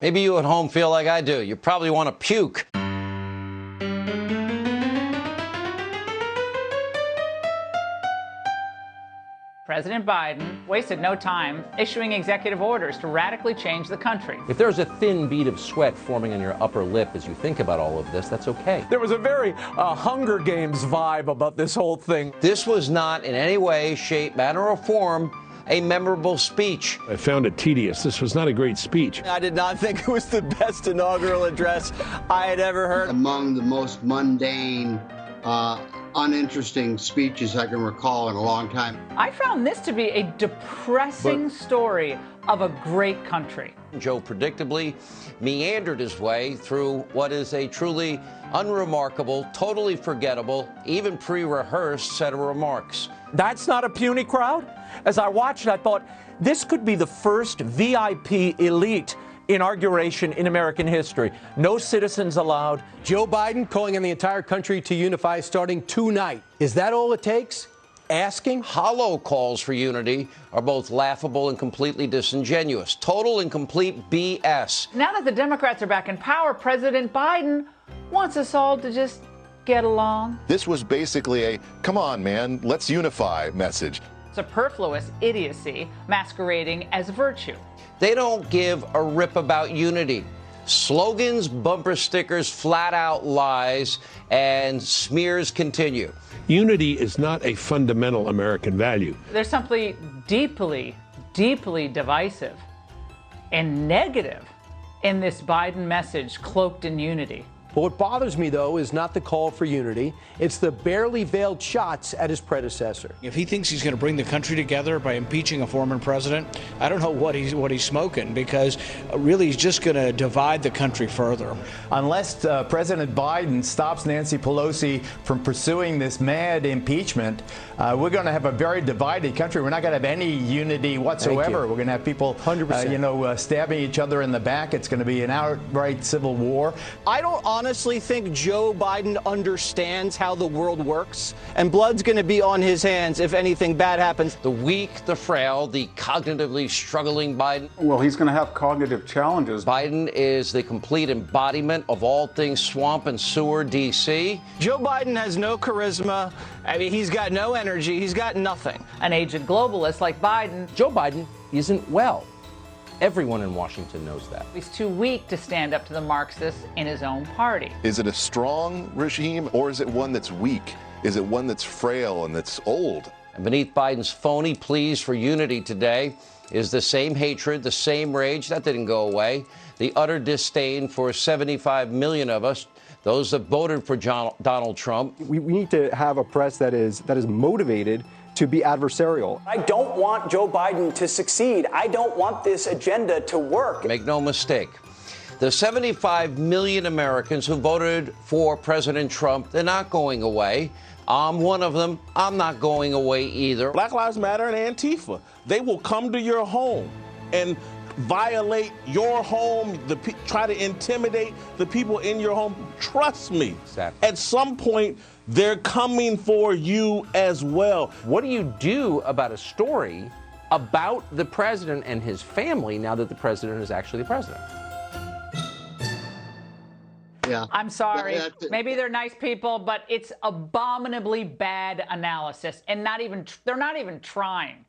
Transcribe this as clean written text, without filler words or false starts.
Maybe you at home feel like I do. You probably want to puke. President Biden wasted no time issuing executive orders to radically change the country. If there's a thin bead of sweat forming on your upper lip as you think about all of this, that's okay. There was a very Hunger Games vibe about this whole thing. This was not in any way, shape, manner, or form a memorable speech. I found it tedious. This was not a great speech. I did not think it was the best inaugural address I had ever heard. Among the most mundane, uninteresting speeches I can recall in a long time. I found this to be a depressing story of a great country. Joe predictably meandered his way through what is a truly unremarkable, totally forgettable, even pre-rehearsed set of remarks. That's not a puny crowd. As I watched it, I thought this could be the first VIP elite inauguration in American history. No citizens allowed. Joe Biden calling on the entire country to unify starting tonight. Is that all it takes? Asking? Hollow calls for unity are both laughable and completely disingenuous. Total and complete BS. Now that the Democrats are back in power, President Biden wants us all to just get along. This was basically a, come on, man, let's unify message. Superfluous idiocy masquerading as virtue. They don't give a rip about unity. Slogans, bumper stickers, flat out lies, and smears continue. Unity is not a fundamental American value. There's something deeply, deeply divisive and negative in this Biden message cloaked in unity. But what bothers me, though, is not the call for unity. It's the barely veiled shots at his predecessor. If he thinks he's going to bring the country together by impeaching a former president, I don't know what he's smoking, because really he's just going to divide the country further. Unless President Biden stops Nancy Pelosi from pursuing this mad impeachment, we're going to have a very divided country. We're not going to have any unity whatsoever. We're going to have people, 100%. Stabbing each other in the back. It's going to be an outright civil war. I don't honestly think Joe Biden understands how the world works, and blood's going to be on his hands if anything bad happens. The weak, the frail, the cognitively struggling Biden. Well, he's going to have cognitive challenges. Biden is the complete embodiment of all things swamp and sewer D.C. Joe Biden has no charisma. I mean, he's got no energy. He's got nothing. An aged globalist like Biden. Joe Biden isn't well. Everyone in Washington knows that. He's too weak to stand up to the Marxists in his own party. Is it a strong regime, or is it one that's weak? Is it one that's frail and that's old? And beneath Biden's phony pleas for unity today is the same hatred, the same rage, that didn't go away, the utter disdain for 75 million of us, those that voted for Donald Trump. We need to have a press that is motivated to be adversarial. I don't want Joe Biden to succeed. I don't want this agenda to work. Make no mistake. The 75 million Americans who voted for President Trump, they're not going away. I'm one of them. I'm not going away either. Black Lives Matter and Antifa, they will come to your home and violate your home, try to intimidate the people in your home. Trust me. Exactly. At some point, they're coming for you as well. What do you do about a story about the president and his family now that the president is actually the president? Yeah. I'm sorry. Maybe they're nice people, but it's abominably bad analysis, and they're not even trying.